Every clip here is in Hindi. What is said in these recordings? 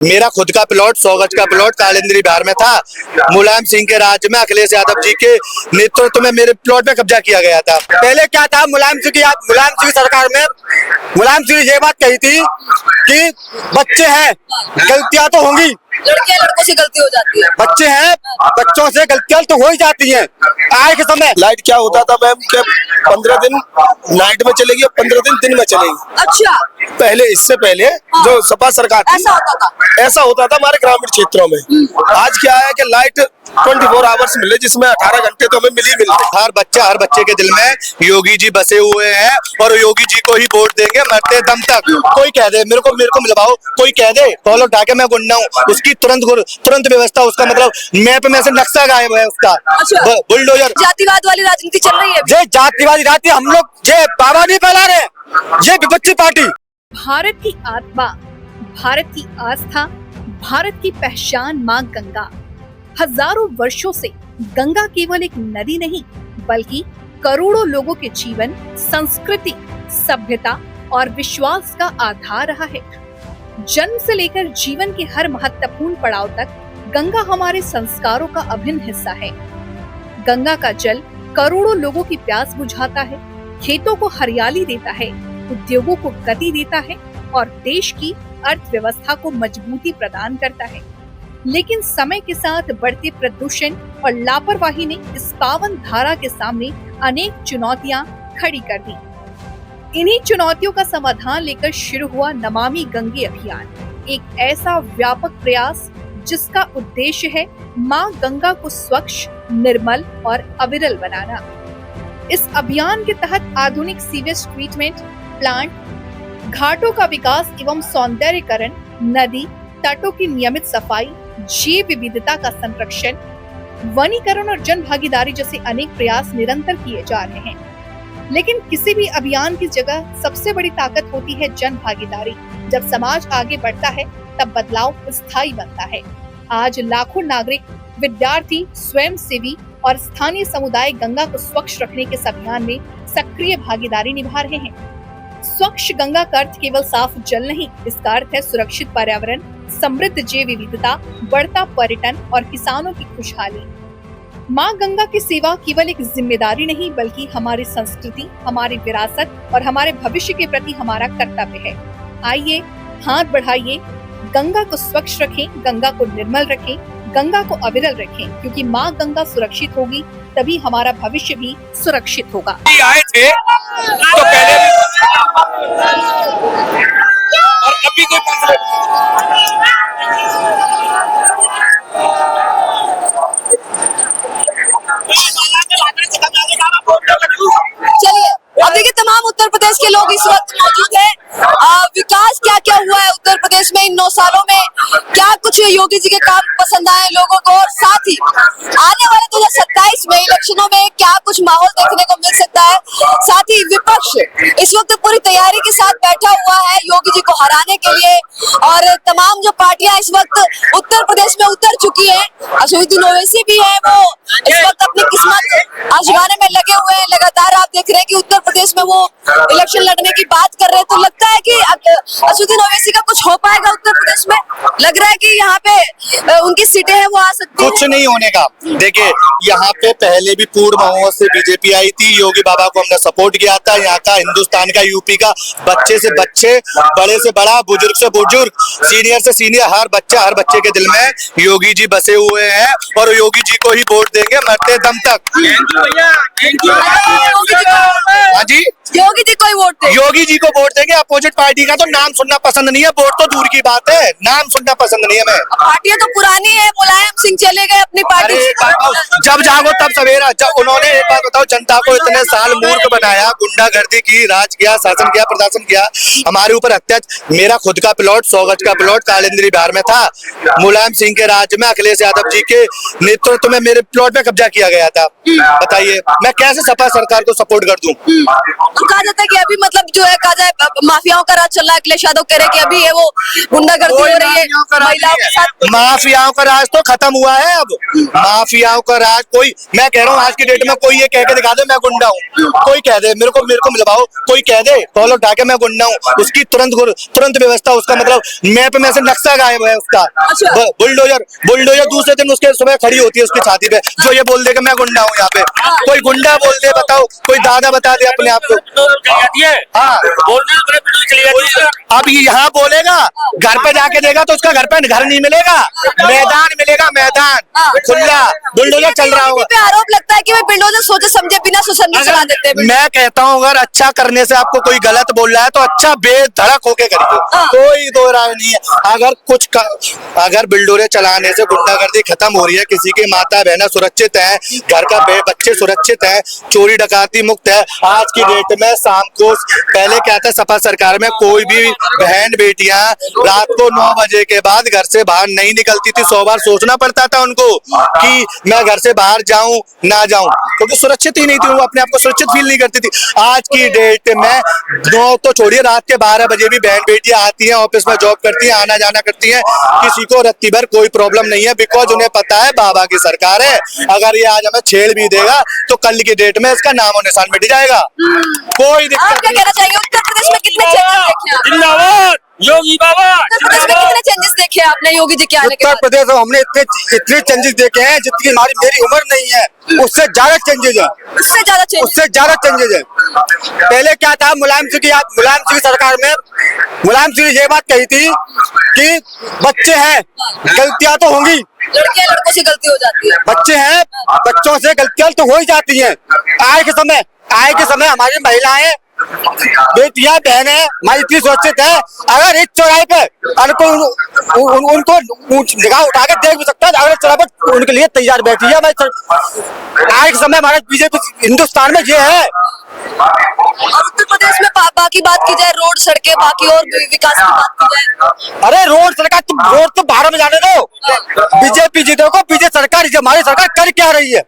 मेरा खुद का प्लॉट 100 गज का प्लॉट कालिंदी बिहार में था। मुलायम सिंह के राज्य में अखिलेश यादव जी के नेतृत्व में मेरे प्लॉट पे कब्जा किया गया था। पहले क्या था, मुलायम सिंह की सरकार में मुलायम सिंह ने ये बात कही थी कि बच्चे हैं, गलतियां तो होंगी, लड़कों से गलती हो जाती है। बच्चे हैं, बच्चों से गलतियां तो हो ही जाती हैं। आज के समय लाइट क्या होता था मैम कि 15 दिन नाइट में चलेगी और 15 दिन में चलेगी। अच्छा, पहले, इससे पहले जो सपा सरकार थी ऐसा होता था हमारे ग्रामीण क्षेत्रों में। आज क्या है कि लाइट 24 आवर्स मिले, जिसमें 18 घंटे तो हमें मिलते। हर बच्चे के दिल में योगी जी बसे हुए हैं और योगी जी को ही वोट देंगे मरते दम तक। कोई कह दे मेरे को मिलवाओ, कोई कह दे कॉल उठा के मैं गुंडा हूँ, उसकी तुरंत व्यवस्था, उसका मतलब मैप में से नक्शा गायब है उसका। अच्छा। बुलडोजर जातिवाद वाली राजनीति चल रही है। ये जातिवादी राजनीति हम लोग ये बाबा नहीं फैला रहे, ये विपक्षी पार्टी। भारत की आत्मा, भारत की आस्था, भारत की पहचान मां गंगा। हजारों वर्षों से गंगा केवल एक नदी नहीं बल्कि करोड़ों लोगों के जीवन, संस्कृति, सभ्यता और विश्वास का आधार रहा है। जन्म से लेकर जीवन के हर महत्वपूर्ण पड़ाव तक गंगा हमारे संस्कारों का अभिन्न हिस्सा है। गंगा का जल करोड़ों लोगों की प्यास बुझाता है, खेतों को हरियाली देता है, उद्योगों को गति देता है और देश की अर्थव्यवस्था को मजबूती प्रदान करता है। लेकिन समय के साथ बढ़ते प्रदूषण और लापरवाही ने इस पावन धारा के सामने अनेक चुनौतियां खड़ी कर दी। इन्हीं चुनौतियों का समाधान लेकर शुरू हुआ नमामि गंगे अभियान, एक ऐसा व्यापक प्रयास जिसका उद्देश्य है मां गंगा को स्वच्छ, निर्मल और अविरल बनाना। इस अभियान के तहत आधुनिक सीवेज ट्रीटमेंट प्लांट, घाटों का विकास एवं सौंदर्यीकरण, नदी तटों की नियमित सफाई, जैव विविधता का संरक्षण, वनीकरण और जन भागीदारी जैसे अनेक प्रयास निरंतर किए जा रहे हैं। लेकिन किसी भी अभियान की जगह सबसे बड़ी ताकत होती है जन भागीदारी। जब समाज आगे बढ़ता है तब बदलाव स्थायी बनता है। आज लाखों नागरिक, विद्यार्थी, स्वयंसेवी और स्थानीय समुदाय गंगा को स्वच्छ रखने के इस अभियान में सक्रिय भागीदारी निभा रहे हैं। स्वच्छ गंगा का अर्थ केवल साफ जल नहीं, इसका अर्थ है सुरक्षित पर्यावरण, समृद्ध जैव विविधता, बढ़ता पर्यटन और किसानों की खुशहाली। मां गंगा की सेवा केवल एक जिम्मेदारी नहीं बल्कि हमारी संस्कृति, हमारी विरासत और हमारे भविष्य के प्रति हमारा कर्तव्य है। आइए हाथ बढ़ाइए, गंगा को स्वच्छ रखें, गंगा को निर्मल रखें, गंगा को अविरल रखें, क्योंकि मां गंगा सुरक्षित होगी तभी हमारा भविष्य भी सुरक्षित होगा। आए थे तो पहले और अभी कोई चलिए, अब देखिए तमाम उत्तर प्रदेश के लोग इस वक्त मौजूद हैं। विकास क्या क्या हुआ है उत्तर प्रदेश में इन 9 सालों में, क्या कुछ योगी जी के काम पसंद आए लोगों को, और साथ ही आने वाले 2027 में इलेक्शनों में क्या कुछ माहौल देखने को मिल सकता है। साथ ही विपक्ष इस वक्त पूरी तैयारी के साथ बैठा हुआ है योगी जी को हराने के लिए, और तमाम जो पार्टियां इस वक्त उत्तर प्रदेश में उतर चुकी है, असदुद्दीन ओवैसी भी है, वो इस वक्त अपनी किस्मत आजमाने में लगे हुए हैं। लगातार आप देख रहे हैं कि उत्तर प्रदेश में वो इलेक्शन लड़ने की बात कर रहे हैं। तो लगता है कि असदुद्दीन ओवैसी का कुछ हो पाएगा उत्तर प्रदेश में? लग रहा है कि यहाँ पे उनकी सीटें हैं वो आ सकती हैं? कुछ नहीं होने का। देखिए, यहाँ पे पहले भी पूर्ण बहुमत से बीजेपी आई थी, योगी बाबा को हमने सपोर्ट किया था। यहाँ का, हिंदुस्तान का, यूपी का बच्चे से बच्चे, बड़े से बड़ा, बुजुर्ग से बुजुर्ग, सीनियर से सीनियर, हर बच्चे के दिल में योगी जी बसे हुए हैं और योगी जी को ही वोट देंगे मरते दम तक। हाँ जी, योगी जी को ही वोट देंगे। योगी जी को वोट देंगे। अपोजिट पार्टी का तो नाम सुनना पसंद नहीं है, वोट तो दूर की बात है, नाम सुनना पसंद नहीं है। मैं पार्टियां तो पुरानी है, मुलायम सिंह चले गए अपनी पार्टी। जब जागो तब सवेरा। जब उन्होंने, एक बात बताओ, जनता को इतने साल मूर्ख बनाया, गुंडागर्दी की, राज किया, शासन किया, प्रशासन किया, हमारे ऊपर अत्याचार। मेरा खुद का प्लॉट 100 गज का प्लॉट कालिंदी बिहार में था। मुलायम सिंह के राज्य में अखिलेश यादव जी के नेतृत्व में मेरे प्लॉट पे कब्जा किया गया था। बताइए मैं कैसे सपा सरकार को सपोर्ट कर दूं? तो कहा जाता है कि अभी मतलब जो है कहा जाए माफियाओं का राज चल रहा है। अखिलेश यादव कह रहे हैं कि अभी है वो गुंडागर्दी हो रही है महिलाओं के साथ। माफियाओं का राज तो खत्म हुआ है अब। माफियाओं का राज कोई, मैं कह रहा हूँ आज की डेट में कोई ये कह के दिखा दे मैं गुंडा हूँ, कोई कह दे मेरे को मिलवाओ, कोई कह दे कॉल उठा के मैं गुंडा हूँ, उसकी तुरंत व्यवस्था, उसका मतलब मैप में से नक्शा गायब है उसका। बुलडोजर दूसरे दिन उसके सुबह खड़ी होती है उसकी छाती पे, जो ये बोल दे कि मैं गुंडा हूँ। यहाँ पे कोई गुंडा बोल दे, बताओ कोई दादा बता दे अपने आप को। हाँ, अब यहाँ बोलेगा, घर पे जाके देगा तो उसका घर नहीं मिलेगा, मैदान मिलेगा, मैदान खुला। बुलडोजर चल रहा होगा। पे आरोप लगता है कि वे बुलडोजर सोचे समझे बिना सोचने चला देते हैं। मैं कहता हूँ अगर अच्छा करने से आपको कोई गलत बोल रहा है तो अच्छा बेधड़क होके करिए, कोई दो राय नहीं है। अगर बुलडोजर चलाने से गुंडागर्दी खत्म हो रही है, किसी की माता बहना सुरक्षित है, घर का बच्चे सुरक्षित है, चोरी डकाती मुक्त है। आज की डेट में शाम को, पहले क्या था सपा सरकार में, कोई भी बहन बेटियां रात को 9 बजे के बाद घर से बाहर नहीं निकलती थी। 100 बार सोचना पड़ता था उनको कि मैं घर से बाहर जाऊं ना जाऊं, क्योंकि सुरक्षित ही नहीं थी, वो अपने आप को सुरक्षित फील नहीं करती थी। आज की डेट में 9 तो छोड़िए, रात के 12 बजे भी बहन बेटियां आती हैं, ऑफिस में जॉब करती हैं, आना जाना करती हैं, किसी को रत्ती भर कोई प्रॉब्लम नहीं है, बिकॉज उन्हें पता है बाबा की सरकार है। अगर ये आज हमें छेड़ भी देगा तो कल की डेट में इसका नाम और निशान मिट जाएगा, कोई आप दिक्कत क्या नहीं। कहना चाहेंगे? उत्तर प्रदेश में कितने चेंजेस देखे आप? जिंदाबाद योगी बाबा। उत्तर प्रदेश में कितने चेंजेस देखे आपने योगी जी के आने के उत्तर बाद? प्रदेश में हमने इतने चेंजेस देखे हैं जितनी मेरी उम्र नहीं है, उससे ज्यादा चेंजेस है, उससे ज्यादा चेंजेस है। पहले क्या था, मुलायम सिंह की सरकार में मुलायम सिंह ने ये बात कही थी कि बच्चे हैं, गलतियां तो होंगी, लड़कों से गलती हो जाती है। बच्चे हैं, बच्चों से गलतियां तो हो ही जाती हैं। आए के समय हमारी महिलाएं, बेटियां, बहनें हमारी इतनी सुरक्षित है, अगर इस चौराहे पे उनको निगाह उठा के देख भी सकता है, अगर चौराहे पर उनके लिए तैयार बैठी है। आज के समय हमारे बीजेपी हिंदुस्तान में ये है। और उत्तर प्रदेश में बाकी बात की जाए, रोड सड़कें, बाकी और विकास की बात की जाए, अरे रोड तो बाहर में जाने दो, बीजेपी जीते को, बीजेपी सरकार, हमारी सरकार कर क्या रही है?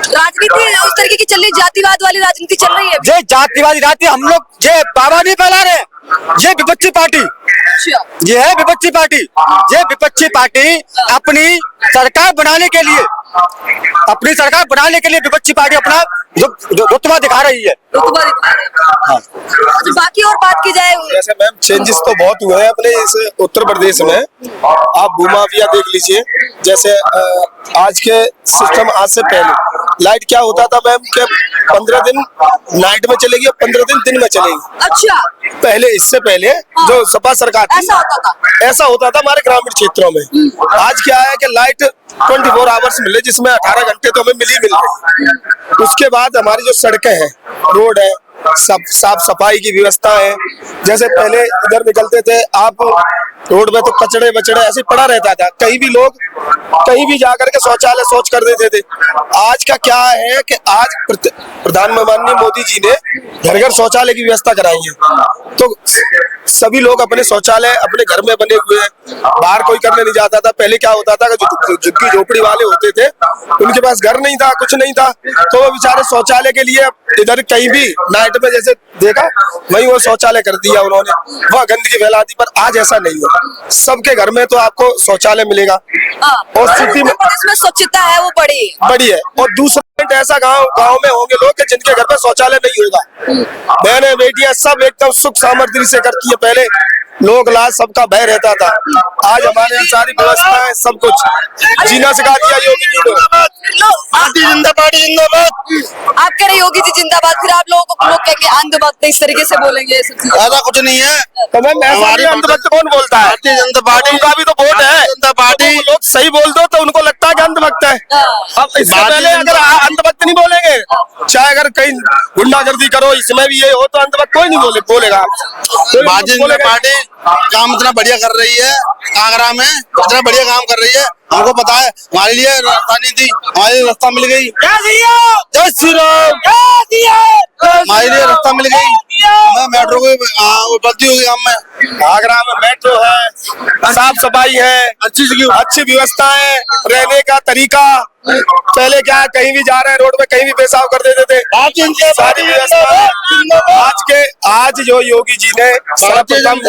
राजनीति उस तरीके की चल रही, जातिवाद वाली राजनीति चल रही है। ये जातिवादी राजनीति हम लोग ये बाबा नहीं फैला रहे, ये विपक्षी पार्टी, ये है विपक्षी पार्टी। ये विपक्षी पार्टी अपनी सरकार बनाने के लिए विपक्षी पार्टी अपना रुतबा दिखा रही है। तो बाकी और बात की जाए, जैसे मैम चेंजेस तो बहुत हुए हैं अपने इस उत्तर प्रदेश में। आप भूमाफिया देख लीजिए, जैसे आज के सिस्टम, आज से पहले लाइट क्या होता था मैम कि 15 दिन नाइट में चलेगी और 15 दिन में चलेगी। अच्छा, पहले, इससे पहले जो सपा सरकार थी, ऐसा होता था हमारे ग्रामीण क्षेत्रों में। आज क्या है कि लाइट 24 आवर्स मिले, जिसमें 18 घंटे तो हमें मिल रही। उसके बाद हमारी जो सड़कें हैं, रोड है, सब साफ सफाई की व्यवस्था है। जैसे पहले इधर निकलते थे आप रोड पे तो कचड़े बचड़े ऐसे पड़ा रहता था, कहीं भी लोग कहीं भी जाकर के शौचालय शौच कर देते थे। आज का क्या है कि आज प्रधानमंत्री मोदी जी ने घर घर शौचालय की व्यवस्था कराई है, तो सभी लोग अपने शौचालय अपने घर में बने हुए हैं, बाहर कोई करने नहीं जाता था। पहले क्या होता था कि झुग्गी झोपड़ी वाले होते थे, उनके पास घर नहीं था, कुछ नहीं था, तो वो बेचारे शौचालय के लिए इधर कहीं भी नाइट में जैसे देखा वही वो शौचालय कर दिया उन्होंने, वह गंदगी फैला दी। पर आज ऐसा नहीं है, सबके घर में तो आपको शौचालय मिलेगा। और सिटी में स्वच्छता है वो बड़ी है। और दूसरा ऐसा गांव में होंगे लोग कि जिनके घर में शौचालय नहीं होगा। बहनें बेटियां सब एकदम सुख समृद्धि से करती है। पहले लोग लाज सबका भय रहता था, आज हमारे यहाँ सारी व्यवस्था है, सब कुछ जीना सिखा दिया योगी जी ने। भारतीय जनता पार्टी जिंदाबाद। आप कह रहे योगी जी जिंदाबाद, फिर आप लोगों को लोग कहेंगे अंधभक्त, इस तरीके से बोलेंगे। ऐसा कुछ नहीं है, तो मैम अंधभक्त कौन बोलता है? भारतीय जनता पार्टी का भी तो वोट है। जनता पार्टी लोग सही बोल दो तो उनको लगता है कि अंधभक्त है। अब इससे पहले अगर अंधभक्त नहीं बोलेंगे, चाहे अगर कहीं गुंडागर्दी करो, इसमें भी ये हो तो अंधभक्त कोई नहीं बोलेगा। भारतीय जनता पार्टी काम इतना बढ़िया कर रही है, आगरा में इतना बढ़िया काम कर रही है, हमको पता है। हमारे लिए रास्ता नहीं थी, हमारे लिए रास्ता मिल गई। जय श्री राम। हमारे लिए रास्ता मिल गई, हमें मेट्रो की उपलब्धि होगी। हम में आगरा में मेट्रो है, साफ सफाई है, अच्छी व्यवस्था है, रहने का तरीका पहले क्या है, कहीं भी जा रहे हैं रोड पे कहीं भी पेशाब कर देते थे। सारी व्यवस्था आज जो योगी जी ने सर्वप्रथम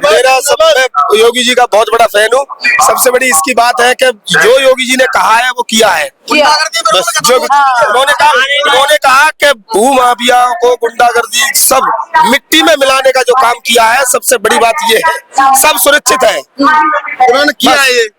मेरा सब मैं योगी जी का बहुत बड़ा फैन हूँ। सबसे बड़ी इसकी बात है कि जो योगी जी ने कहा है वो किया है। बस जो उन्होंने कहा कि भू माफिया को गुंडागर्दी सब मिट्टी में मिलाने का जो काम किया है, सबसे बड़ी बात ये है, सब सुरक्षित है। उन्होंने किया है ये।